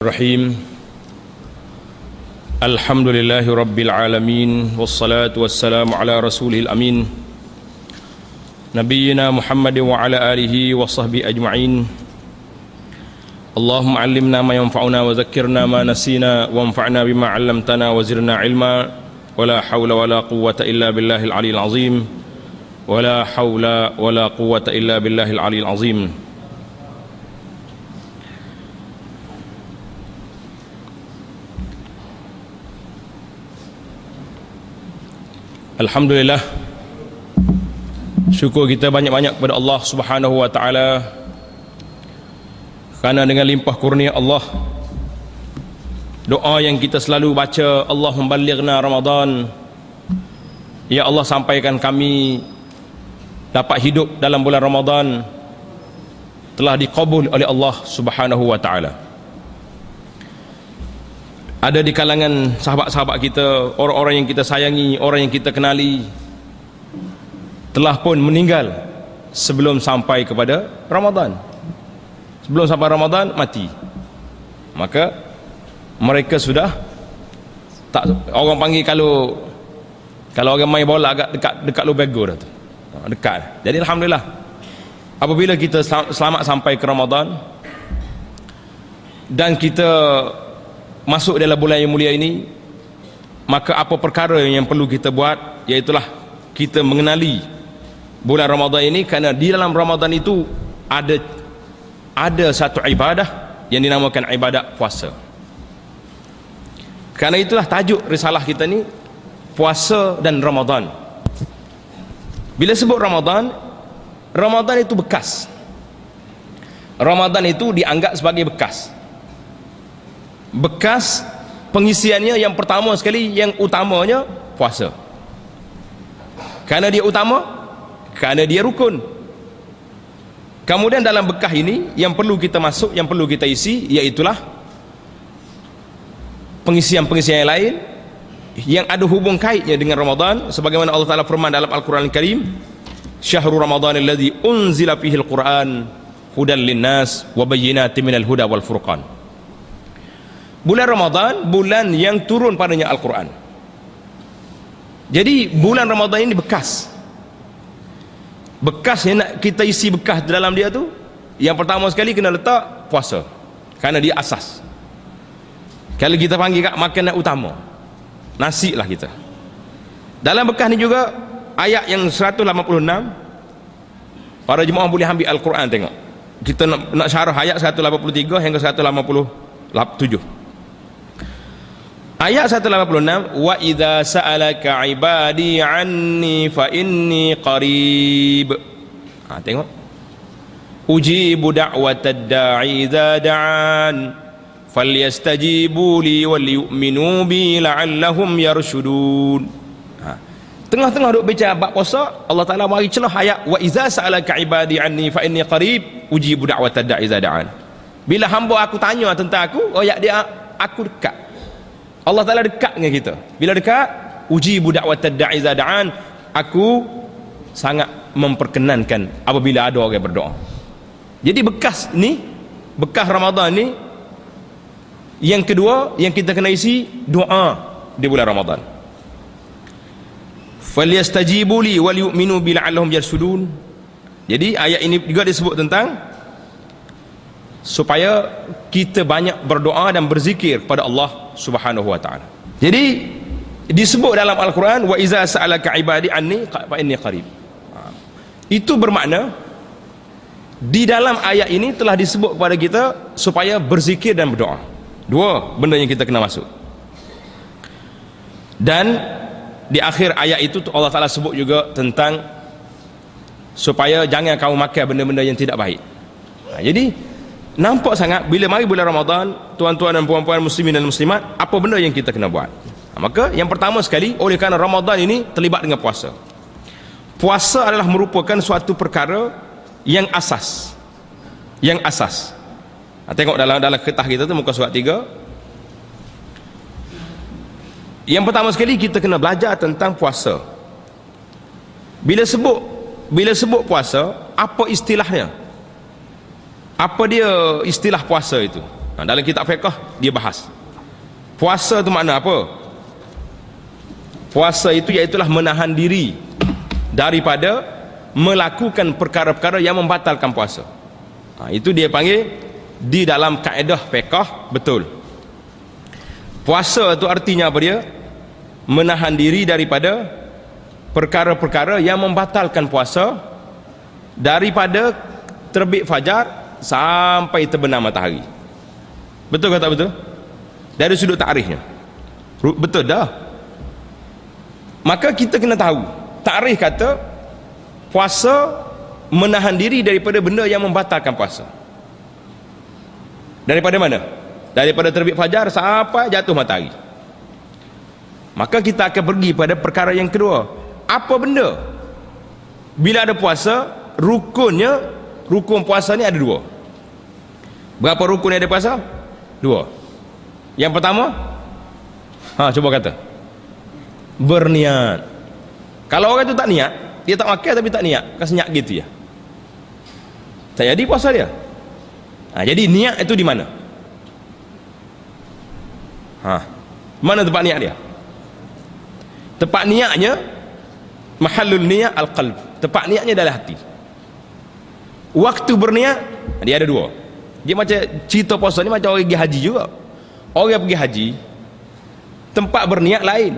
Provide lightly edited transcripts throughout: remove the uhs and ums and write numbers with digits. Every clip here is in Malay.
Rahim. Alhamdulillahi Rabbil Alamin. Wassalatu wassalamu ala rasulihil amin Nabiyyina Muhammadin wa ala alihi wa sahbihi ajma'in. Allahumma allimna ma yanfa'una wa zakkirna ma nasina wa anfa'na bima 'allamtana wa zirna ilma. Wa la hawla wa la quwwata illa billahil aliyyil azim. Wa la hawla wa la quwwata illa billahil aliyyil azim. Alhamdulillah, syukur kita banyak-banyak kepada Allah Subhanahu wa taala, kerana dengan limpah kurnia Allah, doa yang kita selalu baca, Allahumma ballighna Ramadan, ya Allah sampaikan kami dapat hidup dalam bulan Ramadan, telah dikabul oleh Allah Subhanahu wa taala. Ada di kalangan sahabat-sahabat kita, orang-orang yang kita sayangi, orang yang kita kenali, telah pun meninggal sebelum sampai kepada Ramadan. Sebelum sampai Ramadan, mati. Maka mereka sudah tak, orang panggil kalau orang main bola agak dekat lubego dah tu. Dekat. Jadi alhamdulillah, apabila kita selamat sampai ke Ramadan dan kita masuk dalam bulan yang mulia ini, maka apa perkara yang perlu kita buat, iaitulah kita mengenali bulan Ramadan ini, kerana di dalam Ramadan itu ada satu ibadah yang dinamakan ibadat puasa. Kerana itulah tajuk risalah kita ni, puasa dan Ramadan. Bila sebut Ramadan, Ramadan itu bekas. Ramadan itu dianggap sebagai bekas pengisiannya. Yang pertama sekali, yang utamanya puasa. Kerana dia utama, kerana dia rukun. Kemudian dalam bekas ini yang perlu kita masuk, yang perlu kita isi, iaitulah pengisian-pengisian yang lain yang ada hubung kaitnya dengan Ramadan, sebagaimana Allah Ta'ala firman dalam Al-Quran Al-Karim, Syahrul Ramadan alladhi unzila fihil Quran hudan linnas wa bayyinatin minal huda wal furqan. Bulan Ramadan, bulan yang turun padanya Al-Quran. Jadi bulan Ramadan ini bekas yang nak kita isi bekas dalam dia tu, yang pertama sekali kena letak puasa, kerana dia asas. Kalau kita panggil kat makanan utama, nasi lah kita. Dalam bekas ni juga ayat yang 186, para jemaah boleh ambil Al-Quran tengok. Kita nak syarah ayat 183 hingga 187. Ayat 186, wa idza sa'alaka ibadi anni fa inni qarib. Tengok, ujibu da'watad da'i idza da'an falyastajibu li wal yu'minu bi la'allahum yarshudun. Tengah-tengah duk baca bab puasa, Allah Taala mari celah ayat wa idza sa'alaka ibadi anni fa inni qarib ujibu da'watad da'i idza da'an. Bila hamba aku tanya tentang aku, ayat dia aku dekat. Allah Ta'ala dekat dengan kita. Bila dekat, ujibu da'watad da'i idza da'an, aku sangat memperkenankan apabila ada orang berdoa. Jadi bekas ni, bekas Ramadan ni, yang kedua yang kita kena isi, doa di bulan Ramadan. Falyastajibu li wal yu'minu bi la'allahum yarshudun. Jadi ayat ini juga disebut tentang supaya kita banyak berdoa dan berzikir pada Allah Subhanahu wa taala. Jadi disebut dalam Al-Quran, wa iza sa'alaka ibadi anni fa inni qarib. Itu bermakna di dalam ayat ini telah disebut kepada kita supaya berzikir dan berdoa. Dua benda yang kita kena masuk. Dan di akhir ayat itu Allah Taala sebut juga tentang supaya jangan kamu makan benda-benda yang tidak baik. Jadi nampak sangat bila mari bulan Ramadan, tuan-tuan dan puan-puan muslimin dan muslimat, apa benda yang kita kena buat? Maka yang pertama sekali, oleh kerana Ramadan ini terlibat dengan puasa. Puasa adalah merupakan suatu perkara yang asas. Yang asas. Tengok dalam kertas kita tu, muka surat 3. Yang pertama sekali kita kena belajar tentang puasa. Bila sebut puasa, apa istilahnya? Apa dia istilah puasa itu? Dalam kitab fiqh dia bahas puasa tu makna apa. Puasa itu iaitulah menahan diri daripada melakukan perkara-perkara yang membatalkan puasa. Itu dia panggil di dalam kaedah fiqh betul. Puasa itu artinya apa dia? Menahan diri daripada perkara-perkara yang membatalkan puasa daripada terbit fajar sampai terbenam matahari. Betul ke tak betul? Dari sudut takrifnya betul dah. Maka kita kena tahu takrif kata puasa menahan diri daripada benda yang membatalkan puasa. Daripada mana? Daripada terbit fajar sampai jatuh matahari. Maka kita akan pergi pada perkara yang kedua. Apa benda? Bila ada puasa, rukun puasa ni ada dua. Berapa rukun yang ada puasa? Dua. Yang pertama, cuba kata, berniat. Kalau orang tu tak niat, dia tak makan tapi tak niat, kan senyap gitu ya, tak jadi puasa dia. Jadi niat itu di mana? Mana tempat niat dia? Tempat niatnya mahallul niat al-qalb. Tempat niatnya dalam hati. Waktu berniat dia ada dua. Dia macam cerita puasa ni macam orang pergi haji juga. Orang pergi haji tempat berniat lain.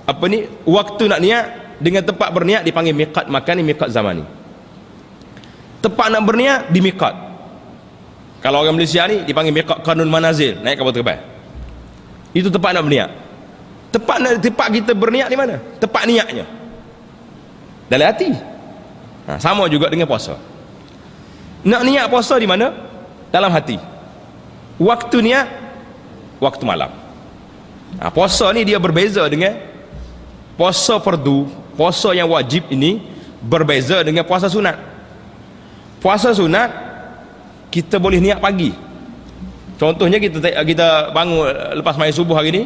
Apa ni? Waktu nak niat dengan tempat berniat dipanggil miqat makani, miqat zamani. Tempat nak berniat di miqat. Kalau orang Malaysia ni dipanggil miqat kanun manazil, naik kapal terbang. Itu tempat nak berniat. Tempat kita berniat di mana? Tempat niatnya dalam hati. Sama juga dengan puasa. Nak niat puasa di mana? Dalam hati. Waktu niat waktu malam. Puasa ni dia berbeza dengan puasa fardu. Puasa yang wajib ini berbeza dengan puasa sunat. Puasa sunat kita boleh niat pagi. Contohnya kita bangun lepas main subuh hari ni,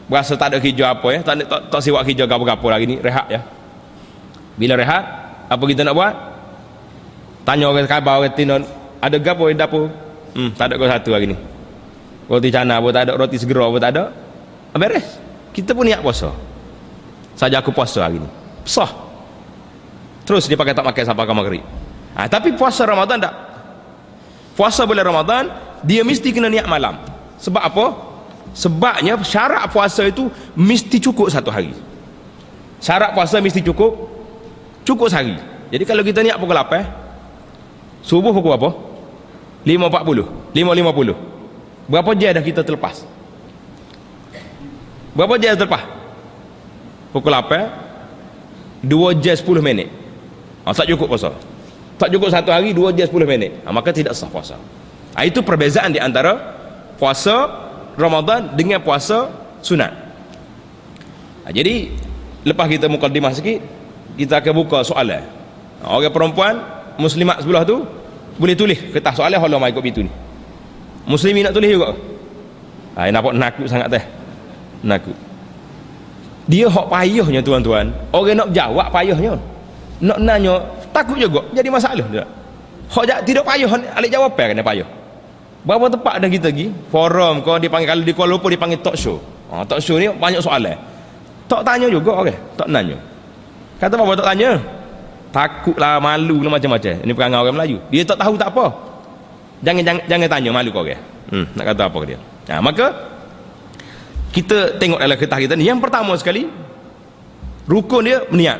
berasa tak ada kerja apa ya, tak siwak kerja apa-apa lagi ni, rehat ya. Bila rehat, apa kita nak buat? Tanya orang khabar, orang tinon, ada gapo di dapur? Tak ada kau satu hari ni. Roti canai pun tak ada, roti segera pun tak ada. Beres. Kita pun niat puasa. Saja aku puasa hari ni. Sah. Terus dia pakai tak makan sampai ke maghrib. Tapi puasa Ramadan tak. Puasa bulan Ramadan dia mesti kena niat malam. Sebab apa? Sebabnya syarat puasa itu mesti cukup satu hari. Syarat puasa mesti cukup sehari. Jadi kalau kita niat pukul 8, subuh pukul apa? 5.40, 5.50. Berapa jam dah kita terlepas? Berapa jam terlepas? Pukul 8, 2 jam 10 minit. Tak cukup puasa. Tak cukup satu hari, 2 jam 10 minit. Maka tidak sah puasa. Itu perbezaan di antara puasa Ramadan dengan puasa sunat. Jadi lepas kita mukadimah sikit, kita akan buka soalan. Orang perempuan muslimat sebelah tu boleh tulis kertas soalan kalau mai ikut pintu ni. Muslimin nak tulis juga. Nampak nakut sangat teh. Nakut. Dia hak payahnya tuan-tuan. Orang nak jawab payahnya. Nak nanya takut juga jadi masalah dia. Hak tidak payah alik jawapan kena payah. Berapa tempat dah kita pergi forum kau dipanggil, kalau di Kuala Lumpur dipanggil talk show. Talk show ni banyak soalan. Tak tanya juga orang, tak nanya. Kata apa tak tanya? Takutlah, malu lah macam-macam. Ini perangai orang Melayu. Dia tak tahu tak apa. Jangan tanya, malu kau orang. Nak kata apa ke dia. Maka kita tengok dalam kertas kita ni. Yang pertama sekali, rukun dia niat.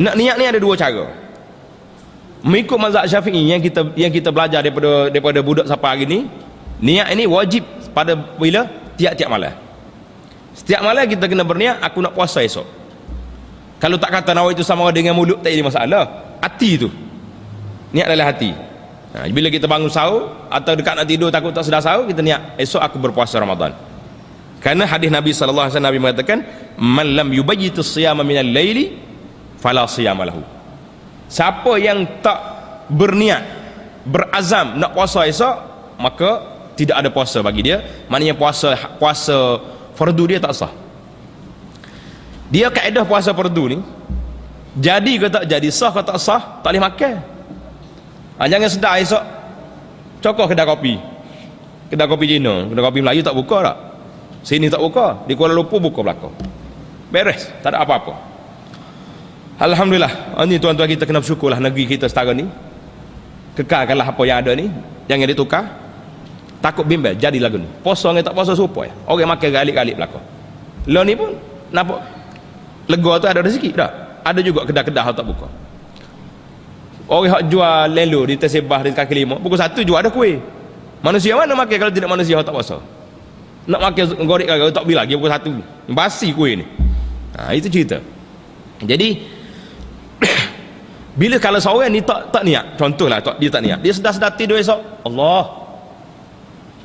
Nak niat ni ada dua cara. Mengikut mazhab Syafi'i yang kita belajar daripada budak sampai hari ni, niat ini wajib pada bila tiap-tiap malam. Setiap malam kita kena berniat aku nak puasa esok. Kalau tak kata nawa itu sama dengan mulut tak jadi masalah. Hati tu. Niat dalam hati. Bila kita bangun sahur atau dekat nak tidur takut tak sedar sahur, kita niat esok aku berpuasa Ramadan. Kerana hadis Nabi sallallahu alaihi wasallam Nabi mengatakan man lam yubayyitu siyama minal laili fala siyama lahu. Siapa yang tak berniat, berazam nak puasa esok, maka tidak ada puasa bagi dia. Maknanya puasa fardu dia tak sah. Dia kaedah puasa fardu ni, jadi ke tak jadi, sah ke tak sah, tak boleh makan. Jangan sedar esok cokoh kedai kopi, kedai kopi Cina, kedai kopi Melayu tak buka tak? Sini tak buka, di Kuala Lumpur buka belakang. Beres, tak ada apa-apa. Alhamdulillah. Ini tuan-tuan kita kena bersyukurlah negeri kita sekarang ni. Kekalkanlah apa yang ada ni, jangan ditukar. Takut bimbel jadi lagu ni. Puasa dengan tak puasa serupa ya. Orang makan galik-galik belakang. Lo ni pun nampak lega tu ada rezeki tak? Ada juga kedah-kedah tak buka. Orang hak jual lelo di Tersebah di kaki lima, pukul 1 jual ada kuih. Manusia mana makan kalau tidak manusia tak puasa? Nak makan goreng kagak tak bila lagi pukul 1. Basi kuih ni. Itu cerita. Jadi bila kalau seorang ni tak niat, contohlah dia tak niat, dia sedar tidur esok, Allah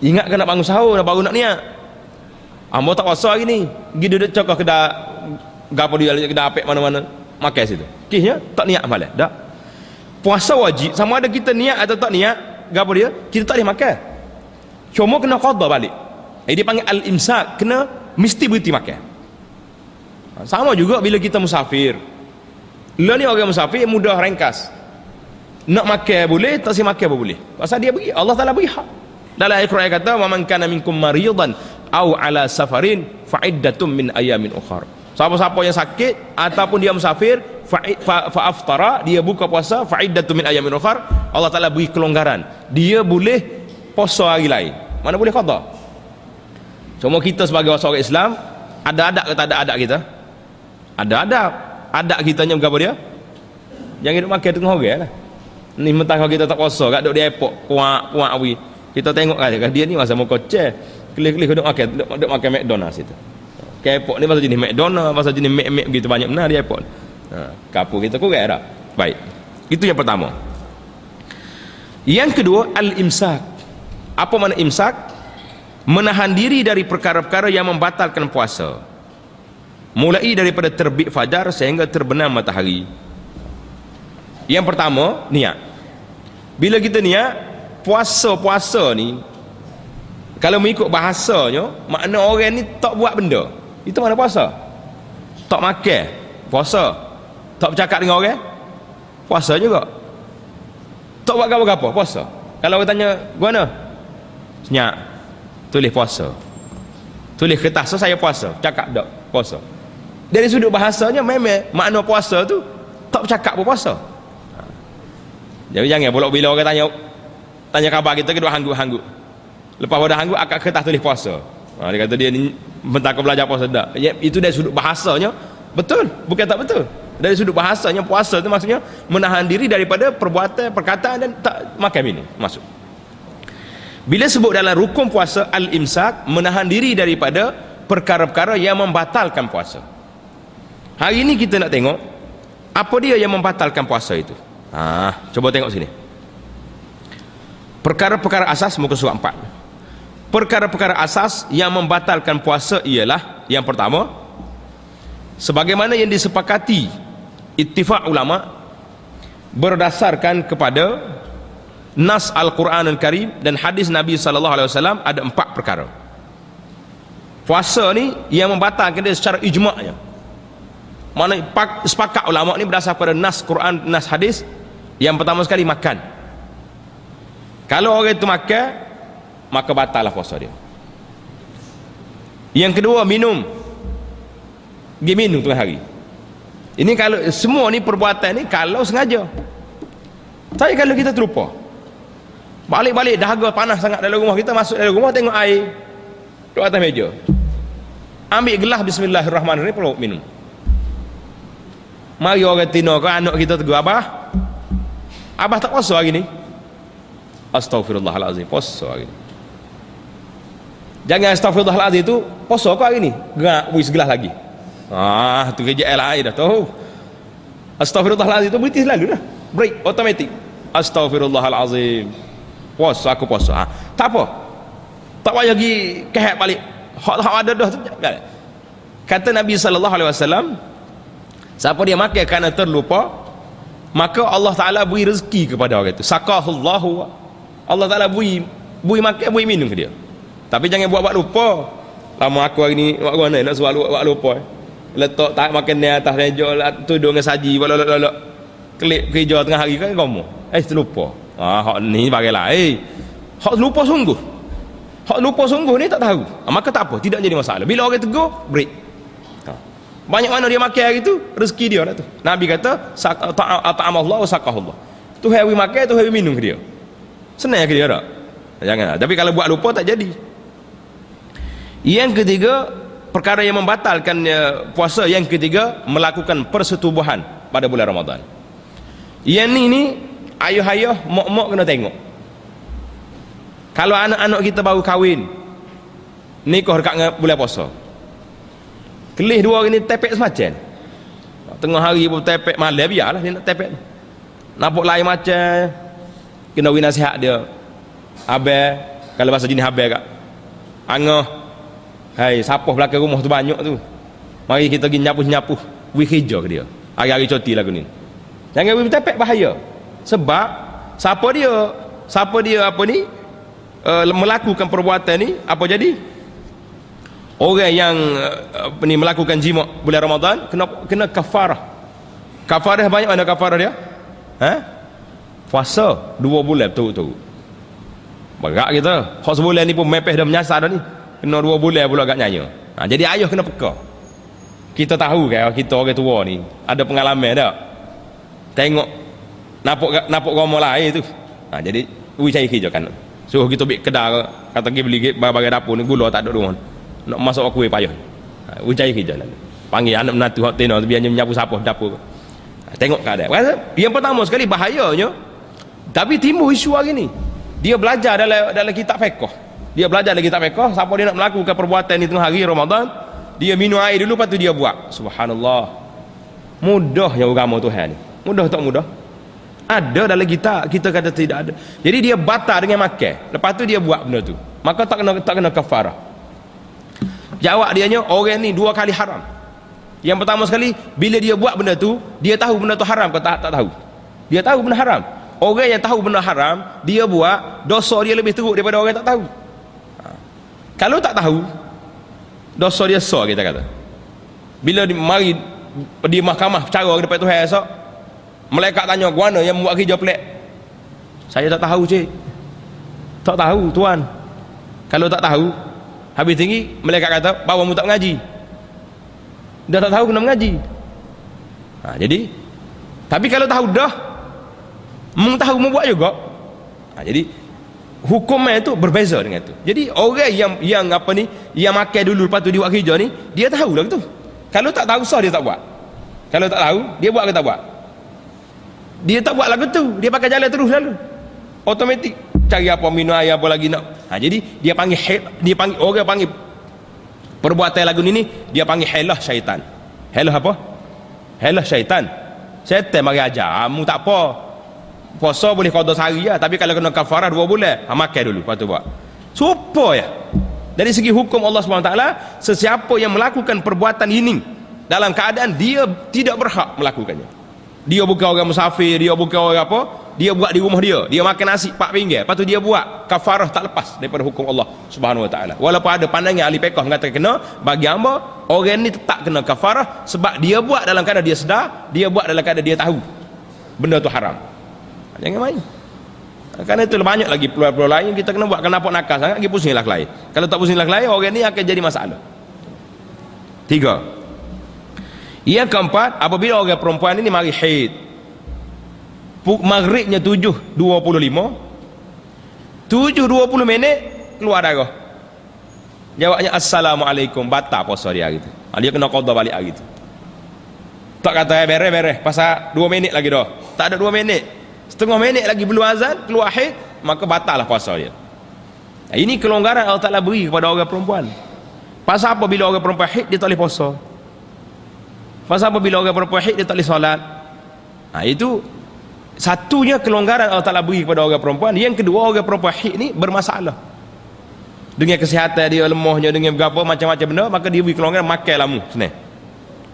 ingatkan nak bangun sahur baru nak niat. Ambo tak puasa hari ni, pergi duduk cokok kedai gapo dia kedai apek mana-mana makan situ. Kisnya tak niat malah. Dak. Puasa wajib sama ada kita niat atau tak niat, gapo dia? Kita tak boleh makan. Cuma kena qada balik. Dia panggil al-imsak, kena mesti berhenti makan. Sama juga bila kita musafir. Lo ni orang musafir mudah ringkas. Nak makan boleh, tak si makan pun boleh. Pasal dia bagi, Allah Taala bagi hak. Dalam Al-Quran kata, "Wa man kana minkum maridan aw ala safarin fa iddatum min ayamin ukhra." Siapa-siapa yang sakit ataupun dia musafir, fa aftara, dia buka puasa, fa iddatum min ayamin ukhra, Allah Taala bagi kelonggaran. Dia boleh puasa hari lain. Mana boleh qada. Cuma kita sebagai orang Islam, ada adab ke tak ada adab kita? Ada adab. Adab kitanya berapa dia? Jangan duduk makan tengah orang lah. Ni mentah kalau kita tak puasa kat duduk di airport, puak awi. Kita tengok kan dia ni masa mau koceh, kelih-kelih duduk makan McDonald's situ. Ke airport ni masa jenis McDonald's, masa jenis Mac begitu banyak benar di airport. Kapur kita kurang dah. Baik. Itu yang pertama. Yang kedua, al-imsak. Apa makna imsak? Menahan diri dari perkara-perkara yang membatalkan puasa. Mulai daripada terbit fajar sehingga terbenam matahari. Yang pertama, niat. Bila kita niat, puasa ni kalau mengikut bahasanya, makna orang ni tak buat benda. Itu mana puasa? Tak makan, puasa. Tak bercakap dengan orang, puasa juga. Tak buat apa-apa, puasa. Kalau orang tanya, "Gimana?" Senyap. Tulis puasa. Tulis kertas, saya puasa. Cakap tak, puasa. Dari sudut bahasanya memang makna puasa tu tak bercakap pun puasa. Jadi jangan bila orang tanya khabar kita kedua hanggut-hanggut. Lepas pada hanggut akak kertas tulis puasa. Dia kata dia ni mentaka belajar puasa tak. Itu dari sudut bahasanya betul, bukan tak betul. Dari sudut bahasanya puasa tu maksudnya menahan diri daripada perbuatan, perkataan dan tak makan minum. Masuk. Bila sebut dalam rukun puasa al-imsak, menahan diri daripada perkara-perkara yang membatalkan puasa. Hari ini kita nak tengok apa dia yang membatalkan puasa itu. Coba tengok sini. Perkara-perkara asas muka surat 4. Perkara-perkara asas yang membatalkan puasa ialah yang pertama, sebagaimana yang disepakati ittifaq ulama berdasarkan kepada nas Al-Quran Al-Karim dan hadis Nabi SAW, ada 4 perkara. Puasa ni yang membatalkan dia secara ijma'nya. Mana sepakat ulama ni berdasar pada nas Quran, nas hadis. Yang pertama sekali makan. Kalau orang itu makan, maka batallah puasa dia. Yang kedua, minum. Dia minum tengah hari. Ini kalau semua ni perbuatan ni kalau sengaja. Tapi kalau kita terlupa, balik-balik dahaga panas sangat dalam rumah kita, masuk dalam rumah tengok air duduk atas meja, ambil gelas bismillahirrahmanirrahim, perlu minum. Mari orang tino ke anak kita tegur, abah tak puasa hari ni? Astaghfirullahalazim, puasa hari ni. Jangan astaghfirullahalazim tu puasa kau hari ni, gerak wis gelas lagi. Tu kerja air dah tahu. Astaghfirullahalazim tu berhenti selalu dah, break automatic. Astaghfirullahalazim, puasa aku puasa. Tak apa, tak payah pergi kehat balik. Hak ada dah tu. Kata Nabi SAW, siapa dia makan kerana terlupa, maka Allah Ta'ala beri rezeki kepada orang itu. Sakahullahu, Allah Ta'ala beri makan, beri minum ke dia. Tapi jangan buat lupa. Lama aku hari ni buat mana nak suruh buat lupa. Letak tak makan di atas meja, tudung dengan saji, lolok kelip kerja tengah hari kan kamu. Terlupa. Hak ni bagilah. Hak terlupa sungguh. Hak lupa sungguh ni tak tahu, maka tak apa, tidak jadi masalah. Bila orang tegur, break. Banyak mana dia makan hari tu, rezeki dia lah tu. Nabi kata at'amallahu wa saqahullah. Tu hari makan, tu hari minum ke dia. Senang ke dia tak? Jangan. Tapi kalau buat lupa tak jadi. Yang ketiga, perkara yang membatalkan puasa yang ketiga, melakukan persetubuhan pada bulan Ramadan. Yang ni ayah-ayah, mak-mak kena tengok. Kalau anak-anak kita baru kahwin, nikah dekat dengan bulan puasa, kelih dua hari ni tepek semacam, tengah hari pun tepek, malam biarlah dia nak tepek. Nampak lain macam, kena beri nasihat dia. Abang, kalau bahasa jenis abang kak, angah, hai, sapah belakang rumah tu banyak tu, mari kita pergi nyapuh-nyapuh, beri kerja ke dia. Hari-hari cuti lagu ni, jangan beri tepek, bahaya. Sebab siapa dia apa ni, melakukan perbuatan ni, apa jadi? Orang yang melakukan jima bulan Ramadan kena kafarah. Kafarah banyak mana kafarah dia? Puasa 2 bulan betul-betul. Berat kita. Hak sebulan ni pun mepeh dah menyasar dah ni. Kena 2 bulan pula agaknya. Jadi ayah kena peka. Kita tahu kan kita orang tua ni ada pengalaman tak? Tengok nampak romo lain tu. Jadi cari kerja kan. Suruh kita ambil kedai, kata pergi beli barang dapur ni, gula tak ada rumah, nak masuk kuih payah. Ucai kerja lah. Panggil anak menantu hot teno biar menyapu sapah dapur. Tengok keadaan. Yang pertama sekali bahayanya, tapi timbul isu hari ni. Dia belajar dalam kitab fiqh. Dia belajar dalam kitab fiqh, siapa dia nak melakukan perbuatan ni tengah hari Ramadan, dia minum air dulu lepas tu dia buat. Subhanallah. Mudahnya agama Tuhan ni. Mudah tak mudah? Ada dalam kita kata tidak ada. Jadi dia batal dengan makan, lepas tu dia buat benda tu, maka tak kena kafarah. Jawab dianya, orang ni 2 kali haram. Yang pertama sekali, bila dia buat benda tu, dia tahu benda tu haram ke tak tahu? Dia tahu benda haram. Orang yang tahu benda haram, dia buat, dosa dia lebih teruk daripada orang yang tak tahu. Kalau tak tahu, dosa dia besar kita kata. Bila mari di mahkamah cara depan Tuhan esok, malaikat tanya, "Guana yang buat kerja pelik?" "Saya tak tahu, cik." "Tak tahu, tuan." Kalau tak tahu, habis tinggi, malaikat kata, "Bawa mu tak mengaji." Dah tak tahu kena mengaji. Jadi, tapi kalau tahu dah, mu tahu mu buat juga. Jadi, hukumnya itu berbeza dengan itu. Jadi, orang yang apa ni, yang makan dulu lepas tu dia buat kerja ni, dia tahu lah tu. Kalau tak tahu, sah dia tak buat. Kalau tak tahu, dia buat ke tak buat? Dia tak buat lagu tu, dia pakai jalan terus lalu, automatik cari apa, minum air apa lagi nak. Jadi dia panggil orang panggil perbuatan lagu ni dia panggil helah syaitan. Helah apa? Helah syaitan. Syaitan mari ajar, kamu tak apa, puasa boleh qada sehari lah, tapi kalau kena kafarah 2 bulan, makan dulu lepas tu buat. Supaya dari segi hukum Allah SWT, sesiapa yang melakukan perbuatan ini dalam keadaan dia tidak berhak melakukannya. Dia bukan orang musafir, dia bukan orang apa, dia buat di rumah dia makan nasi 4 pinggir, lepas tu dia buat, kafarah tak lepas daripada hukum Allah Subhanahu Wa Taala. Walaupun ada pandangan ahli fiqh mengatakan kena, bagi hamba orang ni tetap kena kafarah sebab dia buat dalam keadaan dia sedar, dia buat dalam keadaan dia tahu benda tu haram. Jangan main. Kerana itu banyak lagi peluang-peluang lain kita kena buat. Kenapa nakal sangat, pergi pusinglah lain. Kalau tak pusinglah lain, orang ni akan jadi masalah. 3. Yang keempat, apabila orang perempuan ini mari haid, maghribnya 7.25, 7.20 minit keluar darah, jawabnya assalamualaikum, batal puasa dia hari tu. Dia kena qada balik hari tu. Tak kata beres pasal 2 minit lagi dah, tak ada 2 minit, setengah minit lagi belum azan, keluar haid, maka batal lah puasa dia. Ini kelonggaran Allah Ta'ala beri kepada orang perempuan. Pasal apa? Bila orang perempuan haid dia tak boleh puasa. Pasal apa? Bila orang perempuan haid dia tak boleh solat. Itu satunya kelonggaran Allah Ta'ala beri kepada orang perempuan. Yang kedua, orang perempuan haid ni bermasalah dengan kesihatan dia, lemahnya, dengan berapa macam-macam benda, maka dia beri kelonggaran makan lamu senang.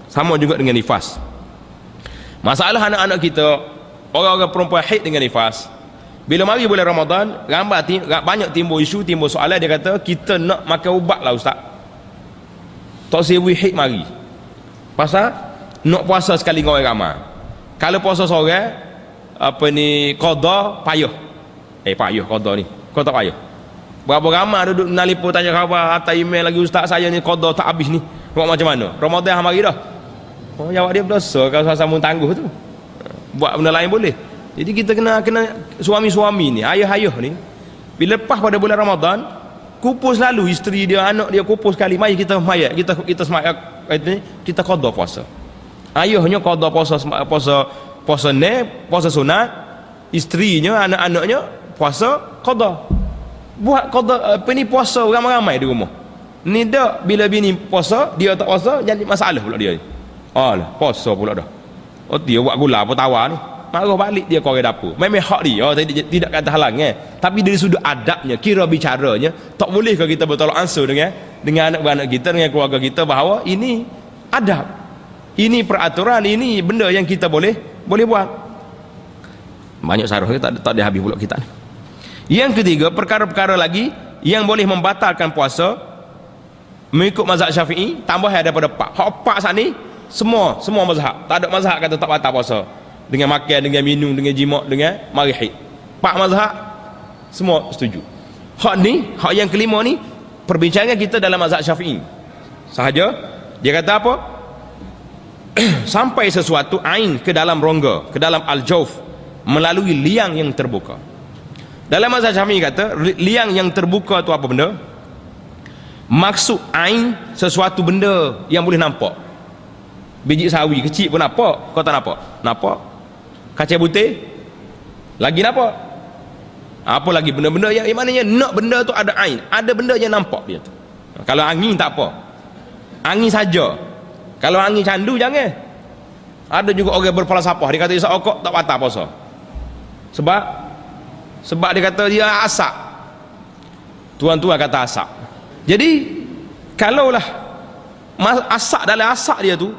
Sama juga dengan nifas. Masalah anak-anak kita, orang-orang perempuan haid dengan nifas, bila mari bulan Ramadan, banyak timbul isu, timbul soalan. Dia kata kita nak makan ubat lah ustaz, tak sewi haid mari, pasal nak puasa sekali dengan orang ramai. Kalau puasa seorang apa ni qada payah, payah qada ni, kau tak payah. Berapa ramai duduk menelpon tanya khabar, hantar email lagi, ustaz saya ni qada tak habis ni. Buat macam mana? Ramadan mari dah. Oh, jawab dia berdosa kalau sama tangguh tu. Buat benda lain boleh. Jadi kita kena suami-suami ni, ayah-ayah ni, bila lepas pada bulan Ramadan, kumpul selalu isteri dia, anak dia kumpul sekali, mari kita mayat, kita semayat, kita qada puasa. Ayahnya qada puasa sunat, isterinya, anak-anaknya puasa qada. Buat qada puasa ramai-ramai di rumah. Ni dak bila bini puasa, dia tak puasa, jadi masalah pula dia ni. Alah, puasa pula dah. Oh, dia buat gula apa tawar ni. Marah balik dia ke orang dapur. Memang hak dia, tidak kata halang tapi dari sudut adabnya, kira bicaranya, tak bolehkah kita bertolak ansur dengan anak-anak kita, dengan keluarga kita, bahawa ini adab, ini peraturan, ini benda yang kita boleh buat. Banyak sarah tak ada habis pula kita ni. Yang ketiga, perkara-perkara lagi yang boleh membatalkan puasa mengikut mazhab Syafi'i, tambah daripada 4. Hak 4 saat ni semua mazhab. Tak ada mazhab kata tak batal puasa. Dengan makan, dengan minum, dengan jimat, dengan marihid. 4 mazhab semua setuju. Hak ni, hak yang kelima ni, perbincangan kita dalam mazhab Syafi'i sahaja. Dia kata apa? Sampai sesuatu ain ke dalam rongga, ke dalam al-jawf, melalui liang yang terbuka. Dalam mazhab Syafi'i kata liang yang terbuka tu apa benda? Maksud ain sesuatu benda yang boleh nampak. Biji sawi kecil pun nampak, kau tak nampak? Kaca butir lagi nampak. Apa lagi benda-benda yang maknanya nak benda tu ada ain, ada benda yang nampak dia tu. Kalau angin tak apa, angin saja. Kalau angin candu jangan. Ada juga orang berfalsafah, dia kata isap okok tak batal puasa. Sebab dia kata dia asap. Tuan-tuan kata asap. Jadi kalaulah asap, dalam asap dia tu,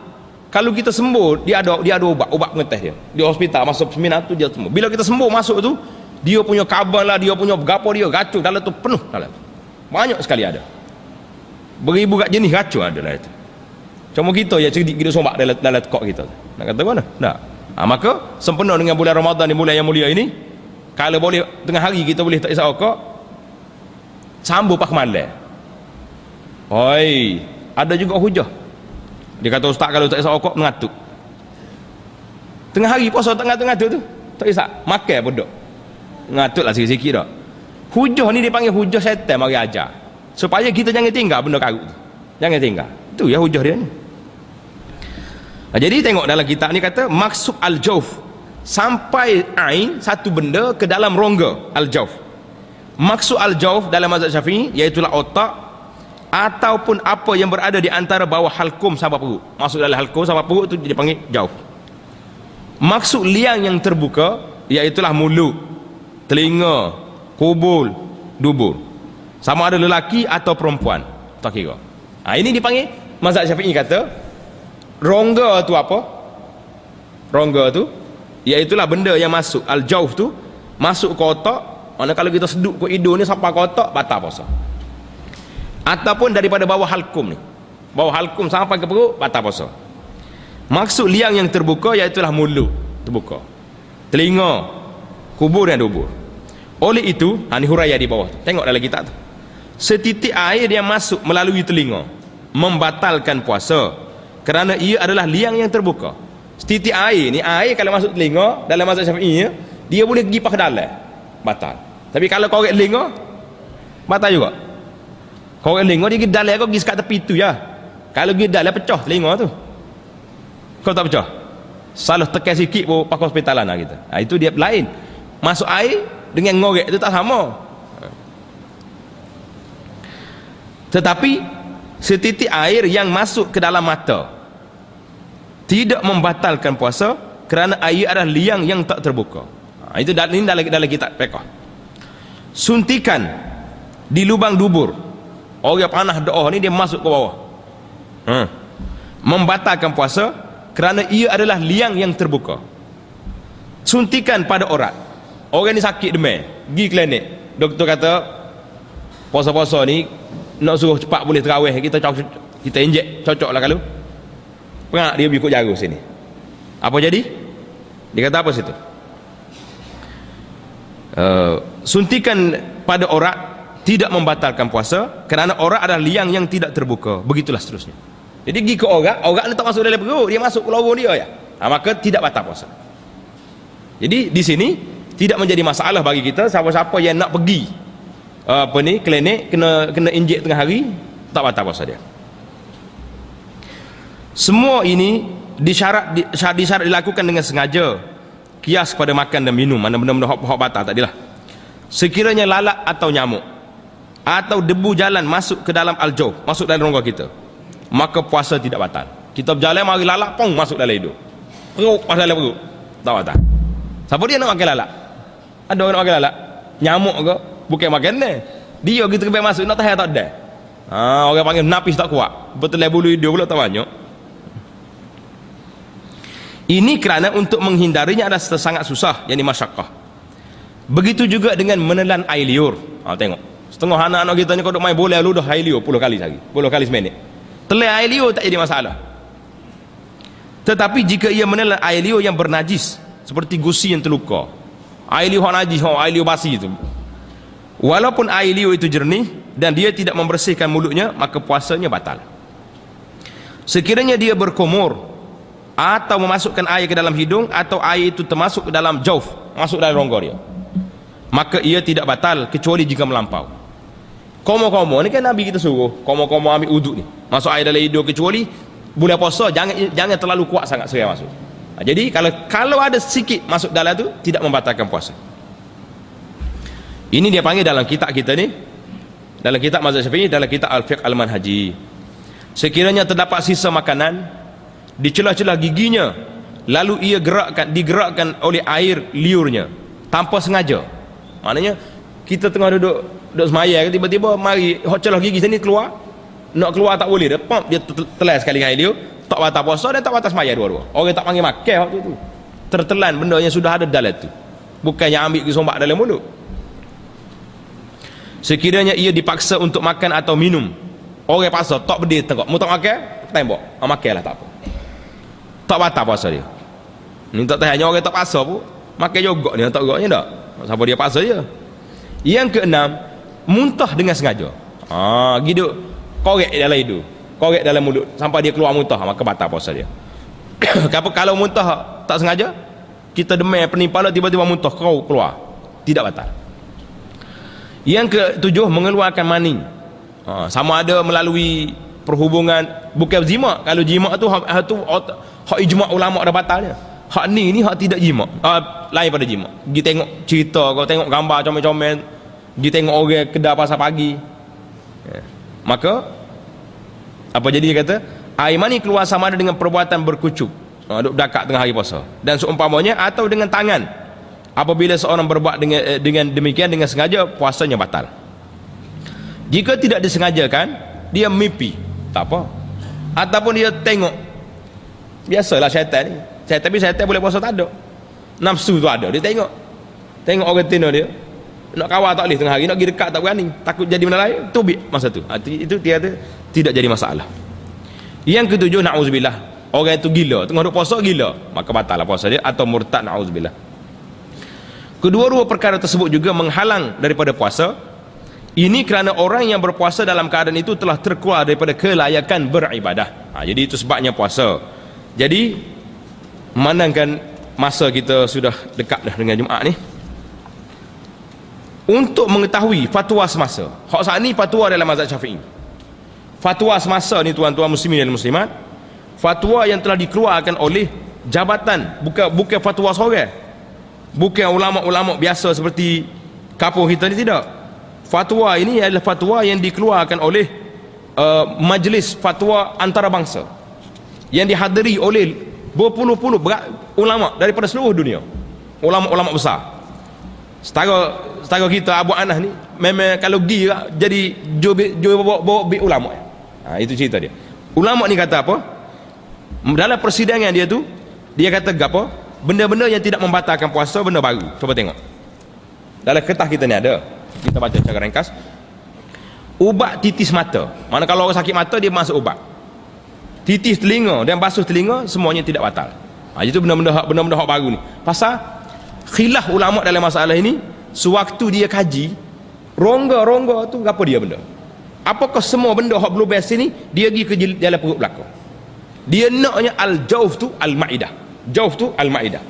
kalau kita sembuh, dia ada ubat pengetes dia. Di hospital masuk seminar tu dia sembuh. Bila kita sembuh masuk tu, dia punya kabel lah, dia punya gapo dia racun dalam tu penuh dalam tu. Banyak sekali ada. Beribu kat jenis racun ada dalam tu. Cuma kita ya cerdik kita sombak dalam kok kita. Nak kata mana? Tak. Maka sempena dengan bulan Ramadan ni, bulan yang mulia ini, kalau boleh tengah hari kita boleh tak isap okok, sambung pak malam. Oi, ada juga hujah. Dia kata ustaz kalau tak isap okok mengatuk. Tengah hari puasa tak ngantuk tu, tak isap, makan pun duk. Ngantuklah sikit-sikit dah. Hujah ni dia panggil hujah syaitan mari ajar. Supaya kita jangan tinggal benda karut tu. Jangan tinggal. Itu ya hujah dia ni. Jadi tengok dalam kitab ni kata maksud al-jawf, sampai ain satu benda ke dalam rongga al-jawf. Maksud al-jawf dalam mazhab Syafi'i iaitu otak ataupun apa yang berada di antara bawah halkum sampai perut. Masuk dalam halkum sampai perut tu dia panggil jauh. Maksud liang yang terbuka iaitulah mulut, telinga, kubul, dubur. Sama ada lelaki atau perempuan, tak kira. Ini dipanggil mazhab Syafi'i kata rongga tu apa? Rongga tu iaitulah benda yang masuk al-jauh tu, masuk ke otak. Mana kalau kita seduk ke hidung ni sampai ke otak, batal puasa. Ataupun daripada bawah halkum ni, bawah halkum sampai ke perut, batal puasa. Maksud liang yang terbuka iaitulah mulut terbuka, telinga, kubur dan dubur. Oleh itu, ni huraian di bawah, tengok dalam kitab tu, setitik air yang masuk melalui telinga membatalkan puasa kerana ia adalah liang yang terbuka. Setitik air ni, air kalau masuk telinga dalam mazhab Syafi'i dia boleh pergi ke dalam, batal. Tapi kalau korek telinga, batal juga. Korek telinga dia pergi dalam, kau pergi sekat tepi tu ya. Kalau pergi dalam pecah telinga tu, kau tak pecah, salah tekan sikit pun pakai hospitalan lah kita. Itu dia lain. Masuk air dengan ngorek tu tak sama. Tetapi setitik air yang masuk ke dalam mata tidak membatalkan puasa kerana air adalah liang yang tak terbuka. Itu ini dalam kitab fiqh. Suntikan di lubang dubur, orang panah doa ni dia masuk ke bawah, membatalkan puasa kerana ia adalah liang yang terbuka. Suntikan pada orat, orang ni sakit demam, pergi klinik, doktor kata puasa-puasa ni nak suruh cepat boleh terawih, kita injek cocok lah. Kalau pengak dia ikut jarum sini, apa jadi? Dia kata apa situ? Suntikan pada orat tidak membatalkan puasa kerana orang adalah liang yang tidak terbuka. Begitulah seterusnya. Jadi pergi ke orang ni tak masuk dalam perut, dia masuk ke lorong dia ya. Maka tidak batal puasa. Jadi di sini tidak menjadi masalah bagi kita siapa-siapa yang nak pergi klinik kena injek tengah hari, tak batal puasa dia. Semua ini disyarat dilakukan dengan sengaja, kias pada makan dan minum, mana benda-benda hak batal tadilah. Sekiranya lalat atau nyamuk atau debu jalan masuk ke dalam al-jawf, masuk dalam rongga kita, maka puasa tidak batal. Kita berjalan mari lalat pong masuk dalam hidung, perut pas dalam perut, tak batal. Siapa dia nak makan lalat? Ada orang nak makan lalat? Nyamuk ke? Bukan makan dia kita kebal masuk nak tahan tak ada. Orang panggil napis tak kuat, betul bulu hidung pula tak banyak. Ini kerana untuk menghindarinya adalah sangat susah, yang masyakkah. Begitu juga dengan menelan air liur. Tengok setengah anak-anak kita ni kalau duk main bola ludah air liur 10 kali sehari, 10 kali seminit. Telan air liur tak jadi masalah. Tetapi jika ia menelan air liur yang bernajis, seperti gusi yang terluka, air liur yang najis, air liur basi itu, walaupun air liur itu jernih dan dia tidak membersihkan mulutnya, maka puasanya batal. Sekiranya dia berkumur atau memasukkan air ke dalam hidung, atau air itu termasuk ke dalam jawf, masuk dalam rongga dia, maka ia tidak batal kecuali jika melampau. Komo-komo ni kan Nabi kita suruh komo-komo ambil uduk ni, masuk air dalam hidung, kecuali bulan puasa jangan terlalu kuat sangat saya masuk. Jadi kalau ada sikit masuk dalam tu tidak membatalkan puasa. Ini dia panggil dalam kitab kita ni, dalam kitab mazhab Syafi'i, dalam kitab Al-Fiqh Al-Manhaji, sekiranya terdapat sisa makanan di celah-celah giginya, lalu ia digerakkan oleh air liurnya tanpa sengaja. Maknanya kita tengah duduk semayang, tiba-tiba mari celah gigi sini keluar, nak keluar tak boleh, dia telan sekali dengan air liur, tak batal puasa dan tak batal semayang dua-dua. Orang tak panggil makan waktu tu, tertelan benda yang sudah ada dalam tu, bukannya ambil ke sombak dalam mulut. Sekiranya ia dipaksa untuk makan atau minum, orang paksa tak berdiri tengok, mu tak makan tembok, makanlah tak apa, tak batal puasa dia. Ni tak tahannya orang tak paksa pun makan juga ni, tak goknya tak, siapa dia paksa je. Yang keenam, muntah dengan sengaja. Gitu korek dalam hidung, korek dalam mulut sampai dia keluar muntah, maka batal puasa dia. Kalau muntah tak sengaja, kita demam pening kepala tiba-tiba muntah keluar, tidak batal. Yang ketujuh, mengeluarkan mani. Sama ada melalui perhubungan, bukan jima'. Kalau jima' tu hak ijma' ulama' dah batalnya. Hak ni hak tidak jima', lain pada jima'. Pergi tengok cerita, kau tengok gambar comel-comel, pergi tengok orang kedai pasar pagi, maka apa jadi dia kata, air mani keluar sama ada dengan perbuatan berkucup, duk dakak tengah hari puasa, dan seumpamanya, atau dengan tangan. Apabila seorang berbuat dengan demikian dengan sengaja, puasanya batal. Jika tidak disengajakan, dia mimpi, tak apa. Ataupun dia tengok, biasalah syaitan ni, tapi syaitan boleh puasa tak ada, nafsu tu ada, dia tengok orang tina dia, nak kawal tak boleh tengah hari, nak pergi dekat tak berani, takut jadi benda lain, tubik masa tu. Itu tiada, tidak jadi masalah. Yang ketujuh, na'udzubillah, orang itu gila, tengah duk puasa gila, maka batal lah puasa dia, atau murtad, na'udzubillah. Kedua-dua perkara tersebut juga menghalang daripada puasa. Ini kerana orang yang berpuasa dalam keadaan itu telah terkeluar daripada kelayakan beribadah. Jadi itu sebabnya puasa. Jadi memandangkan masa kita sudah dekat dah dengan Jumaat ni, untuk mengetahui fatwa semasa. Hak saat ni fatwa dalam mazhab Syafi'i. Fatwa semasa ni tuan-tuan muslimin dan muslimat, fatwa yang telah dikeluarkan oleh jabatan, bukan fatwa seorang, bukan ulama-ulama biasa seperti kampung kita ni, tidak. Fatwa ini adalah fatwa yang dikeluarkan oleh majlis fatwa antarabangsa yang dihadiri oleh berpuluh-puluh ulama daripada seluruh dunia, ulama-ulama besar. Setara kita Abu Anas ni memang kalau pergi jadi bawa ulama. Itu cerita dia. Ulama ni kata apa? Dalam persidangan dia tu, dia kata apa? Benda-benda yang tidak membatalkan puasa, benda baru. Cuba tengok dalam kertas kita ni ada, kita baca secara ringkas. Ubat titis mata, mana kalau orang sakit mata dia masuk ubat. Titis telinga dan basuh telinga, semuanya tidak batal. Itu benda-benda hak baru ni. Pasal khilaf ulama dalam masalah ini, sewaktu dia kaji, Rongga-rongga tu apa dia benda? Apakah semua benda hak belum best ni dia pergi ke jalan perut belakang? Dia naknya al-jawf tu al-maidah. Jawf tu al-maidah.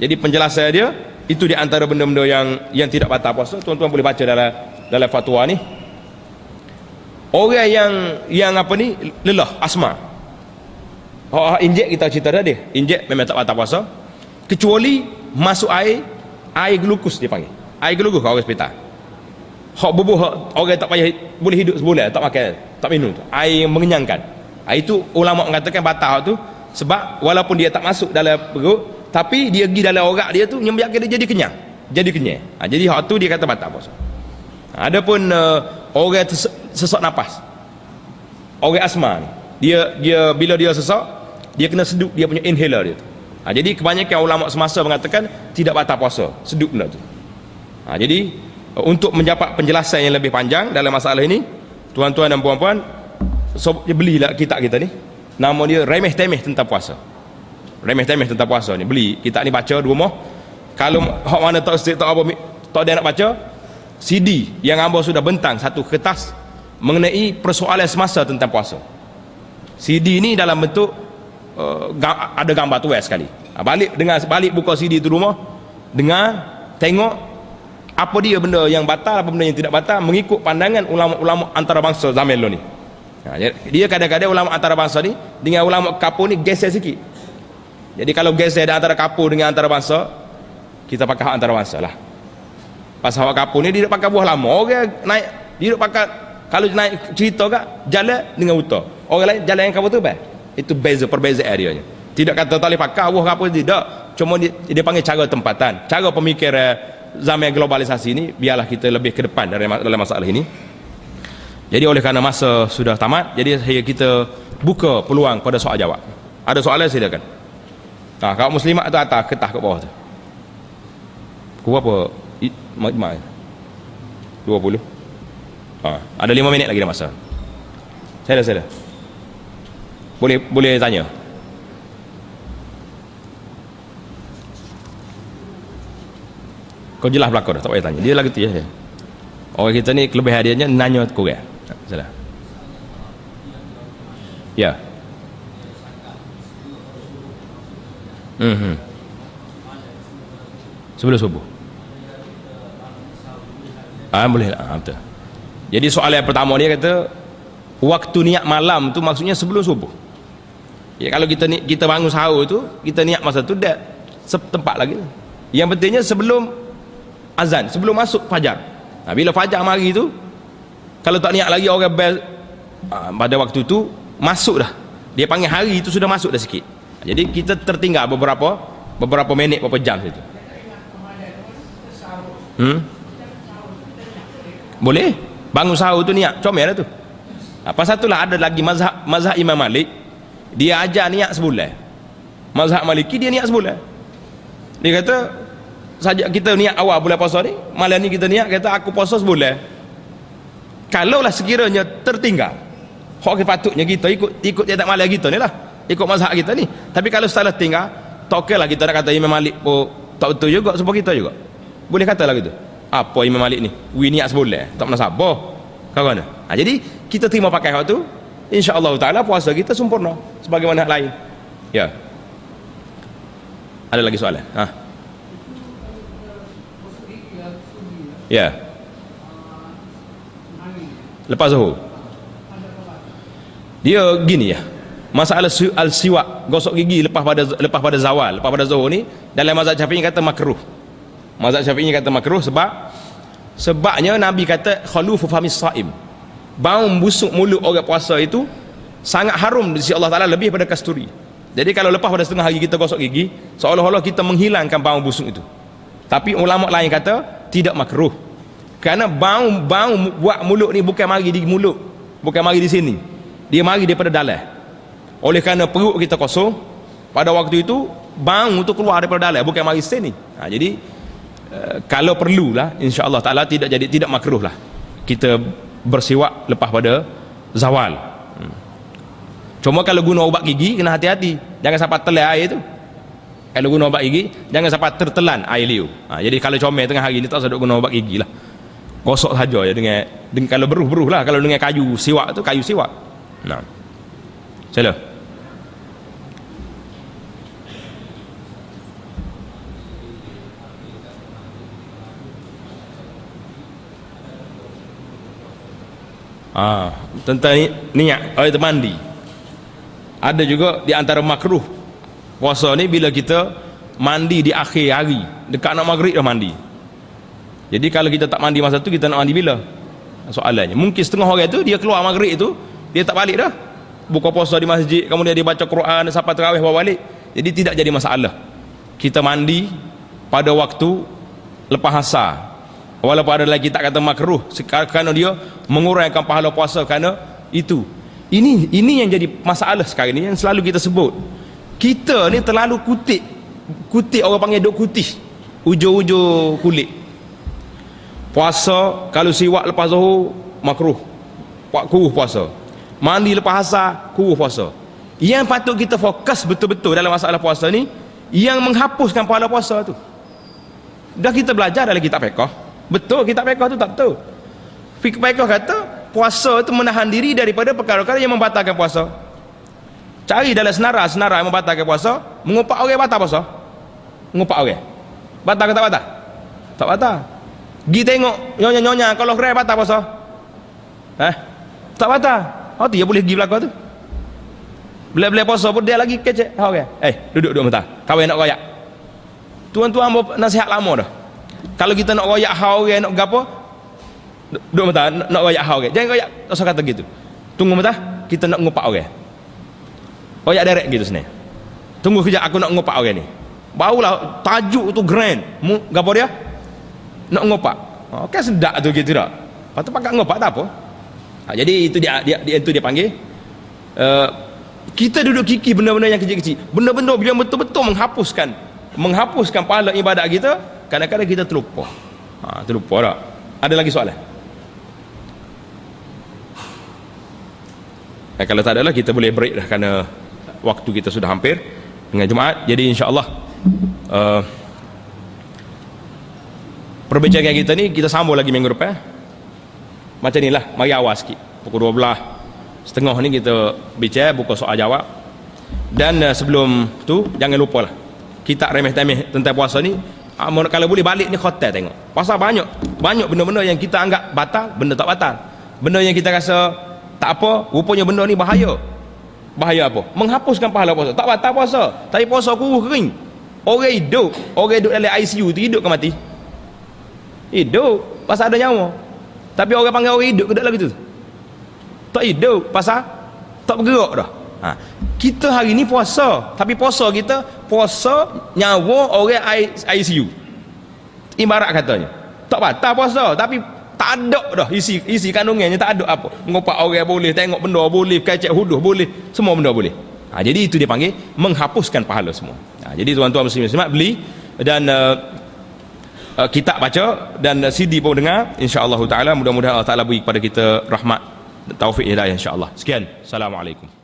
Jadi penjelasan dia itu di antara benda-benda yang tidak batal puasa. Tuan-tuan boleh baca dalam fatwa ni. Orang yang apa ni lelah asma. Injek kita cerita tadi. Injek memang tak batal puasa kecuali masuk air glukus dia panggil. Air glukus orang hospital. Hak bubuh orang tak payah boleh hidup sebulan tak makan, tak minum tu. Air yang mengenyangkan. Itu ulama mengatakan batal tu sebab walaupun dia tak masuk dalam perut tapi dia pergi dalam orak dia tu menyebabkan dia jadi kenyang. Jadi kenyang. Jadi hak tu dia kata batal puasa. Adapun orang sesak nafas. Orang asma ni, dia bila dia sesak, dia kena sedup dia punya inhaler dia tu. Jadi kebanyakan ulama semasa mengatakan tidak batal puasa, sedup benda tu. Jadi untuk mendapat penjelasan yang lebih panjang dalam masalah ini, tuan-tuan dan puan-puan, belilah kitab kita ni. Nama dia Remeh-Temeh tentang puasa. Remeh-Temeh tentang puasa ni. Beli kitab ni, baca 2 mah. Kalau hak mana tak dia nak baca, CD yang hamba sudah bentang satu kertas mengenai persoalan semasa tentang puasa. CD ni dalam bentuk ada gambar tulis sekali. Balik buka CD tu rumah, dengar, tengok apa dia benda yang batal, apa benda yang tidak batal mengikut pandangan ulama-ulama antarabangsa zaman lo ni. Dia kadang-kadang ulama antarabangsa ni dengan ulama kapur ni geser sikit. Jadi kalau geser antara kapur dengan antarabangsa, kita pakai hak antarabangsa lah. Pasal hak kapur ni dia pakai buah lama. Orang naik dia pakai, kalau naik cerita kat jalan dengan utara. Orang lain jalan yang kapur tu itu perbezaan areanya. Tidak kata tak boleh pakai buah kapur, tidak. Cuma dia panggil cara tempatan, cara pemikiran zaman globalisasi ini. Biarlah kita lebih ke depan dalam masalah ini. Jadi oleh kerana masa sudah tamat, jadi kita buka peluang pada soal jawab. Ada soalan silakan. Kalau muslimat tu atas, ketah kat bawah tu. Kau apa? 20. Ada 5 minit lagi dah masa. Saya dah. Boleh tanya. Kau jelas belakang dah, tak payah tanya. Dia lagi tu ya. Orang kita ni kelebihan dia nanya korang. Salah. Ya. Sebelum subuh. Boleh lah. Betul. Jadi soalan yang pertama dia kata waktu niat malam tu maksudnya sebelum subuh. Ya, kalau kita bangun sahur tu, kita niat masa tu dah setempat lagi. Yang pentingnya sebelum azan, sebelum masuk fajar. Bila fajar mari tu, kalau tak niat lagi orang pada waktu tu masuk dah. Dia panggil hari tu sudah masuk dah sikit. Jadi kita tertinggal beberapa minit, beberapa jam situ. Boleh bangun sahur tu niat, comel lah tu. Pasal itulah ada lagi mazhab Imam Malik, dia ajar niat sebulan. Mazhab Maliki dia niat sebulan. Dia kata saja kita niat awal bulan puasa ni, malam ni kita niat kata aku puasa sebulan. Kalaulah sekiranya tertinggal, hak patutnya kita ikut dia tak malam kita ni lah, ikut mazhab kita ni. Tapi kalau salah tinggal, tak okey lah kita nak kata Imam Malik pun tak betul juga sebab kita juga. Boleh kata lah gitu. Apa Imam Malik ni? Niat sebulan, tak pernah sabar. Kawan. Jadi kita terima pakai hak tu, insya-Allah taala puasa kita sempurna sebagaimana hak lain. Ya. Ada lagi soalan? Ya. Lepas zuhur. Dia gini ya. Masalah al-siwak, gosok gigi lepas pada zawal, lepas pada zuhur ni dalam mazhab Syafi'i kata makruh. Mazhab Syafi'i kata makruh sebabnya Nabi kata khalufu famis shaim. Bau busuk mulut orang puasa itu sangat harum di sisi Allah Taala lebih pada kasturi. Jadi kalau lepas pada setengah hari kita gosok gigi, seolah-olah kita menghilangkan bau busuk itu. Tapi ulama lain kata tidak makruh. Kerana bau buat mulut ni bukan mari di mulut, bukan mari di sini. Dia mari daripada dalam. Oleh kerana perut kita kosong, pada waktu itu bau tu keluar daripada dalam, bukan mari sini. Jadi kalau perlulah insya-Allah taala tidak makruh lah kita bersiwak lepas pada zawal. Cuma kalau guna ubat gigi kena hati-hati, jangan sampai telan air tu. Kalau guna ubat gigi jangan sampai tertelan air liu. Jadi kalau comel tengah hari ni tak sedap guna ubat gigi lah. Gosok saja ya dengan kalau beruh lah, kalau dengan kayu siwak tu kayu siwak. Nah, sila. Tentang niat itu mandi. Ada juga di antara makruh puasa ni bila kita mandi di akhir hari, dekat nak maghrib dah mandi. Jadi kalau kita tak mandi masa tu, kita nak mandi bila? Soalannya, mungkin setengah orang tu dia keluar maghrib tu, dia tak balik dah. Buka puasa di masjid, kemudian dia baca Quran sampai tarawih bawa balik. Jadi tidak jadi masalah. Kita mandi pada waktu lepas asar. Walaupun ada lagi tak kata makruh, kerana dia mengurangkan pahala puasa kerana itu. Ini yang jadi masalah sekarang ni yang selalu kita sebut. Kita ni terlalu kutip orang panggil duk kutih ujung-ujung kulit. Puasa kalau siwak lepas zuhur makruh, kuruh puasa. Mandi lepas asar kuruh puasa. Yang patut kita fokus betul-betul dalam masalah puasa ni, yang menghapuskan pahala puasa tu. Dah kita belajar dalam kitab fiqh. Betul kitab fiqh tu tak betul. Fiqh kata puasa itu menahan diri daripada perkara-perkara yang membatalkan puasa. Cari dalam senarai yang membatalkan puasa. Mengupak orang batal puasa? Mengupak orang batal ke tak batal? Tak batal. Pergi tengok nyonya-nyonya kalau gerai batal puasa? Tak batal. Tu dia boleh pergi belakang tu. Bila puasa pun dia lagi kecek orang. Duduk bentar, kawan nak royak. Tuan-tuan nasihat lama dah. Kalau kita nak royak orang, nak gapo, duduk bentar, nak royak orang. Jangan royak usah kata gitu. Tunggu bentar, kita nak ngupak orang. Royak direct gitu sebenarnya. Tunggu kejap, aku nak ngupak orang ni. Barulah tajuk tu grand. Gapo dia? Nak ngupak. Kan sedap tu gitu tak? Lepas tu pakat ngupak tak apa. Jadi itu dia panggil kita duduk kiki benda-benda yang kecil-kecil. Benda-benda yang betul-betul menghapuskan pahala ibadat kita. Kadang-kadang kita terlupa. Terlupa tak? Ada lagi soalan? Kalau tak ada lah, kita boleh break dah kerana waktu kita sudah hampir dengan Jumaat. Jadi insya-Allah perbincangan kita ni kita sambung lagi minggu depan. Macam ni lah, mari awal sikit. Pukul 12.30 ni kita bicara, buka soal jawab. Dan sebelum tu jangan lupa lah, kita remeh-temeh tentang puasa ni. Kalau boleh balik ni hotel tengok. Pasal banyak benda-benda yang kita anggap batal, benda tak batal. Benda yang kita rasa tak apa, rupanya benda ni bahaya. Bahaya apa? Menghapuskan pahala puasa. Tak batal puasa, tapi puasa kuruh kering. Orang hidup dalam ICU tu hidup ke mati? Hidup, pasal ada nyawa. Tapi orang panggil orang hidup ke dalam itu? Tak hidup, pasal tak bergerak dah. Kita hari ni puasa, tapi puasa kita puasa nyawa orang ICU. Ibarat katanya tak batal puasa, tapi tak ada dah isi kandungannya, tak ada apa. Ngopak orang boleh, tengok benda boleh, kecek huduh boleh, semua benda boleh. Jadi itu dia panggil menghapuskan pahala semua. Jadi tuan-tuan muslim-muslimat beli dan kitab baca dan CD pun dengar, insya-Allah taala. Mudah-mudahan Allah Taala beri kepada kita rahmat, taufik, hidayah insya-Allah. Sekian, assalamualaikum.